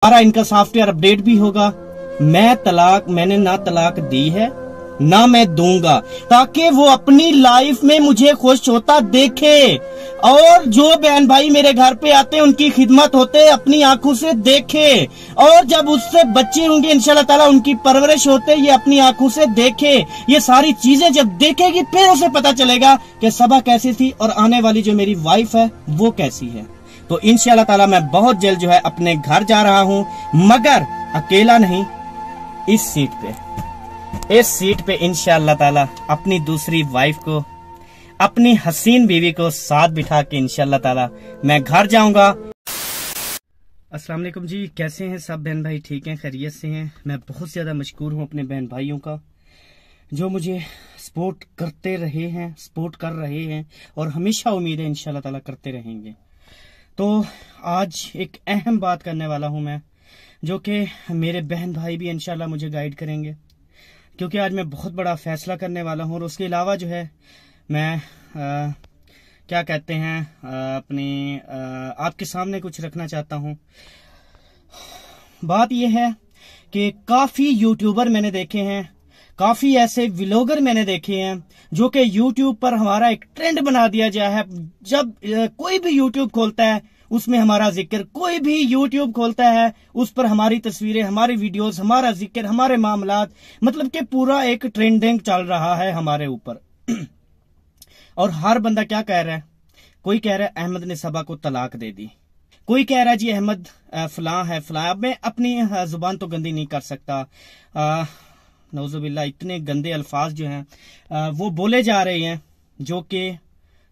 हमारा इनका software update भी होगा। मैंने ना तलाक दी है ना मैं दूंगा, ताकि वो अपनी लाइफ में मुझे खुश होता देखे और जो बहन भाई मेरे घर पे आते हैं उनकी खिदमत होते अपनी आंखों से देखे, और जब उससे बच्चे होंगे इंशाल्लाह ताला उनकी परवरिश होते ये अपनी आंखों से देखे। ये सारी चीजें जब देखेगी फिर उसे पता चलेगा कि सबा कैसी थी और आने वाली जो मेरी वाइफ है वो कैसी है। तो इंशाल्लाह ताला मैं बहुत जल्द जो है अपने घर जा रहा हूं, मगर अकेला नहीं, इस सीट पे इंशाल्लाह ताला अपनी दूसरी वाइफ को, अपनी हसीन बीवी को साथ बिठा के इंशाल्लाह ताला मैं घर जाऊंगा। अस्सलाम वालेकुम जी, कैसे हैं सब बहन भाई? ठीक हैं, खैरियत से हैं? मैं बहुत ज्यादा मशकूर हूं अपने बहन भाइयों का जो मुझे सपोर्ट करते रहे हैं, सपोर्ट कर रहे हैं और हमेशा उम्मीद है इंशाल्लाह ताला करते रहेंगे। तो आज एक अहम बात करने वाला हूं मैं, जो कि मेरे बहन भाई भी इंशाल्लाह मुझे गाइड करेंगे, क्योंकि आज मैं बहुत बड़ा फैसला करने वाला हूं। और उसके अलावा जो है मैं क्या कहते हैं आपके सामने कुछ रखना चाहता हूं। बात यह है कि काफी यूट्यूबर मैंने देखे हैं, काफी ऐसे व्लॉगर मैंने देखे हैं जो कि यूट्यूब पर हमारा एक ट्रेंड बना दिया गया है। जब कोई भी यूट्यूब खोलता है उसमें हमारा जिक्र, कोई भी यूट्यूब खोलता है उस पर हमारी तस्वीरें, हमारी वीडियोस, हमारा जिक्र, हमारे मामलात, मतलब कि पूरा एक ट्रेंडिंग चल रहा है हमारे ऊपर। और हर बंदा क्या कह रहा है? कोई कह रहा है अहमद ने सबा को तलाक दे दी, कोई कह रहा है जी अहमद फलां है फलां। अब मैं अपनी जुबान तो गंदी नहीं कर सकता, नौजुबिल्ला, इतने गंदे अल्फाज जो हैं वो बोले जा रहे हैं जो कि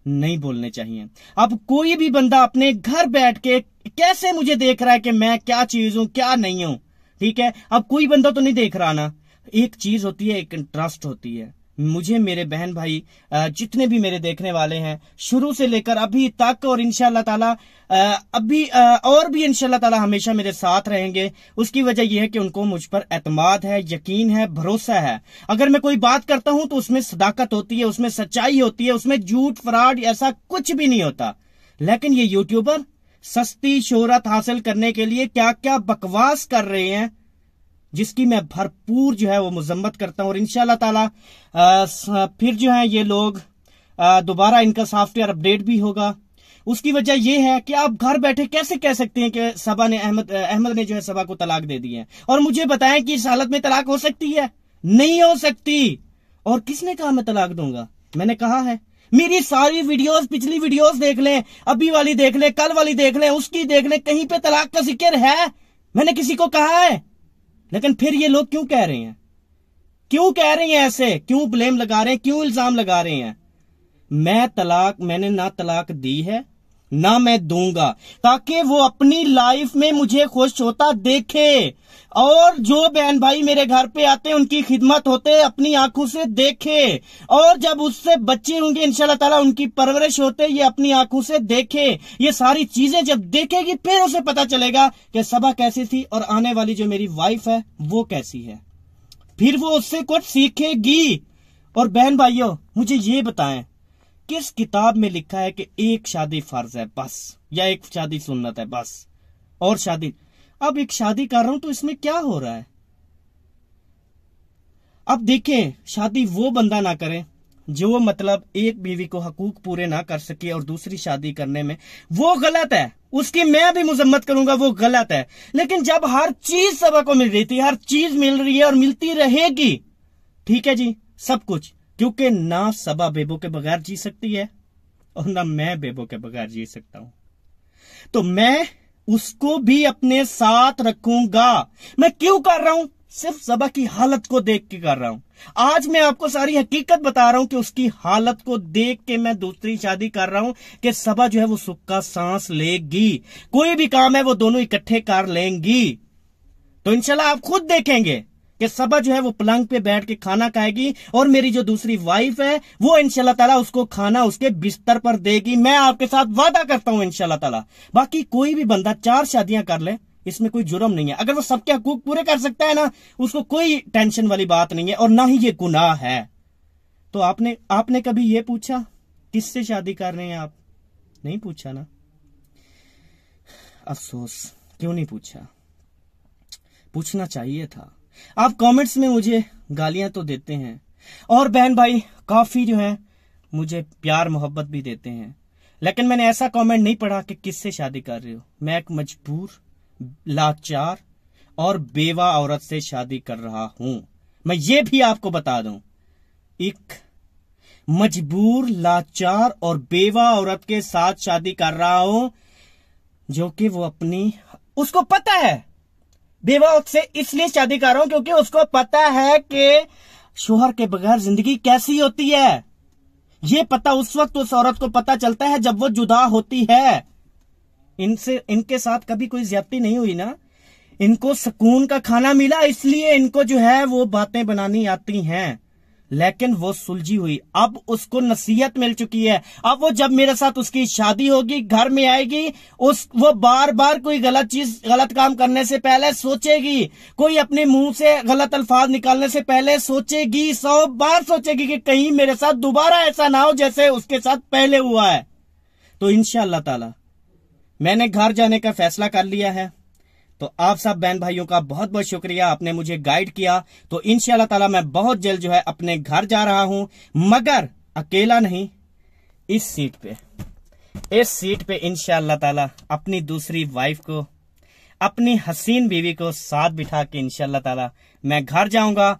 नहीं बोलने चाहिए। अब कोई भी बंदा अपने घर बैठ के कैसे मुझे देख रहा है कि मैं क्या चीज हूं क्या नहीं हूं, ठीक है? अब कोई बंदा तो नहीं देख रहा ना। एक चीज होती है, एक इंटरेस्ट होती है। मुझे मेरे बहन भाई जितने भी मेरे देखने वाले हैं शुरू से लेकर अभी तक, और इंशाल्लाह ताला अभी और भी इंशाल्लाह ताला हमेशा मेरे साथ रहेंगे। उसकी वजह यह है कि उनको मुझ पर एतमाद है, यकीन है, भरोसा है। अगर मैं कोई बात करता हूं तो उसमें सदाकत होती है, उसमें सच्चाई होती है, उसमें झूठ फ्रॉड ऐसा कुछ भी नहीं होता। लेकिन ये यूट्यूबर सस्ती शोहरत हासिल करने के लिए क्या क्या बकवास कर रहे हैं, जिसकी मैं भरपूर जो है वो मजम्मत करता हूं। और इंशाल्लाह ताला फिर जो है ये लोग दोबारा इनका सॉफ्टवेयर अपडेट भी होगा। उसकी वजह यह है कि आप घर बैठे कैसे कह सकते हैं कि सबा ने अहमद ने जो है सबा को तलाक दे दी है, और मुझे बताएं कि इस हालत में तलाक हो सकती है? नहीं हो सकती। और किसने कहा मैं तलाक दूंगा? मैंने कहा है। मेरी सारी वीडियोस, पिछली वीडियोस देख लें, अभी वाली देख लें, कल वाली देख लें, उसकी देख लें, कहीं पे तलाक का जिक्र है? मैंने किसी को कहा है? लेकिन फिर ये लोग क्यों कह रहे हैं, क्यों कह रहे हैं ऐसे, क्यों ब्लेम लगा रहे हैं, क्यों इल्जाम लगा रहे हैं? मैंने ना तलाक दी है ना मैं दूंगा, ताकि वो अपनी लाइफ में मुझे खुश होता देखे और जो बहन भाई मेरे घर पे आते हैं उनकी खिदमत होते अपनी आंखों से देखे, और जब उससे बच्चे होंगे इंशाल्लाह ताला उनकी परवरिश होते ये अपनी आंखों से देखे। ये सारी चीजें जब देखेगी फिर उसे पता चलेगा कि सबा कैसी थी और आने वाली जो मेरी वाइफ है वो कैसी है। फिर वो उससे कुछ सीखेगी। और बहन भाइयों, मुझे ये बताएं, किस किताब में लिखा है कि एक शादी फर्ज है बस, या एक शादी सुन्नत है बस, और शादी? अब एक शादी कर रहा हूं तो इसमें क्या हो रहा है? अब देखें, शादी वो बंदा ना करे जो मतलब एक बीवी को हकूक पूरे ना कर सके और दूसरी शादी करने में, वो गलत है, उसकी मैं भी मजम्मत करूंगा, वो गलत है। लेकिन जब हर चीज सबा को मिल रही थी, हर चीज मिल रही है और मिलती रहेगी, ठीक है जी, सब कुछ, क्योंकि ना सबा बेबो के बगैर जी सकती है और ना मैं बेबो के बगैर जी सकता हूं, तो मैं उसको भी अपने साथ रखूंगा। मैं क्यों कर रहा हूं? सिर्फ सबा की हालत को देख के कर रहा हूं। आज मैं आपको सारी हकीकत बता रहा हूं कि उसकी हालत को देख के मैं दूसरी शादी कर रहा हूं कि सबा जो है वो सुख का सांस लेगी, कोई भी काम है वो दोनों इकट्ठे कर लेंगी। तो इंशाल्लाह आप खुद देखेंगे कि सबा जो है वो पलंग पे बैठ के खाना खाएगी और मेरी जो दूसरी वाइफ है वो इंशाल्लाह ताला उसको खाना उसके बिस्तर पर देगी। मैं आपके साथ वादा करता हूं इंशाल्लाह ताला। बाकी कोई भी बंदा 4 शादियां कर ले, इसमें कोई जुर्म नहीं है। अगर वो सबके हकूक पूरे कर सकता है ना, उसको कोई टेंशन वाली बात नहीं है और ना ही ये गुनाह है। तो आपने कभी ये पूछा किससे शादी कर रहे हैं आप? नहीं पूछा ना। अफसोस, क्यों नहीं पूछा? पूछना चाहिए था। आप कमेंट्स में मुझे गालियां तो देते हैं और बहन भाई काफी जो है मुझे प्यार मोहब्बत भी देते हैं, लेकिन मैंने ऐसा कमेंट नहीं पढ़ा कि किससे शादी कर रहे हो। मैं एक मजबूर, लाचार और बेवा औरत से शादी कर रहा हूं। मैं ये भी आपको बता दूं, एक मजबूर, लाचार और बेवा औरत के साथ शादी कर रहा हूं, जो कि वो उसको पता है बेवा से इसलिए शादी कर रहा हूं क्योंकि उसको पता है कि शोहर के बगैर जिंदगी कैसी होती है। ये पता उस वक्त उस औरत को पता चलता है जब वो जुदा होती है। इनके साथ कभी कोई ज्यादती नहीं हुई ना, इनको सुकून का खाना मिला, इसलिए इनको जो है वो बातें बनानी आती हैं, लेकिन वो सुलझी हुई। अब उसको नसीहत मिल चुकी है। अब वो जब मेरे साथ उसकी शादी होगी, घर में आएगी, वो बार बार कोई गलत काम करने से पहले सोचेगी, कोई अपने मुंह से गलत अल्फाज निकालने से पहले सोचेगी, 100 बार सोचेगी कि कहीं मेरे साथ दोबारा ऐसा ना हो जैसे उसके साथ पहले हुआ है। तो इंशाअल्लाह ताला मैंने घर जाने का फैसला कर लिया है। तो आप सब बहन भाइयों का बहुत बहुत शुक्रिया, आपने मुझे गाइड किया। तो इंशाअल्लाह ताला मैं बहुत जल्द जो है अपने घर जा रहा हूं, मगर अकेला नहीं, इस सीट पे इंशाअल्लाह ताला अपनी दूसरी वाइफ को, अपनी हसीन बीवी को साथ बिठा के इंशाअल्लाह ताला मैं घर जाऊंगा।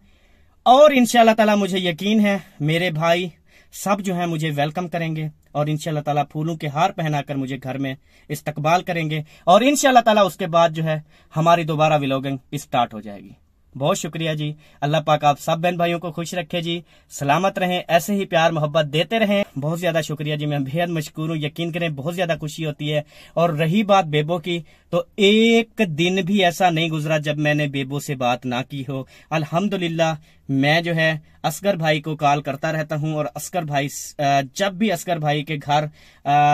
और इंशाअल्लाह ताला मुझे यकीन है मेरे भाई सब जो है मुझे वेलकम करेंगे और इंशाअल्लाह ताला फूलों के हार पहनाकर मुझे घर में इस्तकबाल करेंगे और इंशाअल्लाह ताला उसके बाद जो है हमारी दोबारा व्लॉगिंग स्टार्ट हो जाएगी। बहुत शुक्रिया जी। अल्लाह पाक आप सब बहन भाइयों को खुश रखे जी, सलामत रहें, ऐसे ही प्यार मोहब्बत देते रहें। बहुत ज्यादा शुक्रिया जी, मैं बेहद मशकूर हूँ। यकीन करें बहुत ज्यादा खुशी होती है। और रही बात बेबो की, तो एक दिन भी ऐसा नहीं गुजरा जब मैंने बेबो से बात ना की हो। अल्हम्दुलिल्लाह मैं जो है असगर भाई को कॉल करता रहता हूं और असगर भाई जब भी असगर भाई के घर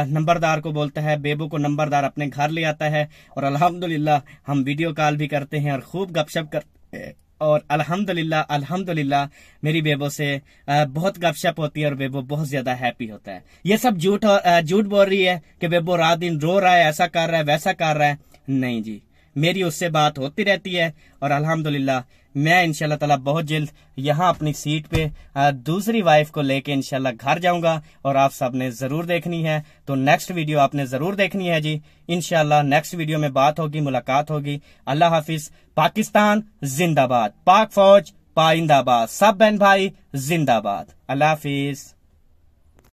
नंबरदार को बोलता है, बेबो को नंबरदार अपने घर ले आता है और अल्हम्दुलिल्लाह हम वीडियो कॉल भी करते हैं और खूब गपशप करते हैं। और अल्हम्दुलिल्लाह मेरी बेबो से बहुत गपशप होती है और बेबो बहुत ज्यादा हैप्पी होता है। ये सब झूठ बोल रही है कि बेबो रात दिन रो रहा है, ऐसा कर रहा है, वैसा कर रहा है। नहीं जी, मेरी उससे बात होती रहती है और अल्हम्दुलिल्लाह मैं इंशाल्लाह ताला बहुत जल्द यहाँ अपनी सीट पे दूसरी वाइफ को लेके इंशाल्लाह घर जाऊंगा और आप सब ने जरूर देखनी है। तो नेक्स्ट वीडियो आपने जरूर देखनी है जी। इंशाल्लाह नेक्स्ट वीडियो में बात होगी, मुलाकात होगी। अल्लाह हाफिज। पाकिस्तान जिंदाबाद, पाक फौज पाइंदाबाद, सब बहन भाई जिंदाबाद। अल्लाह हाफिज।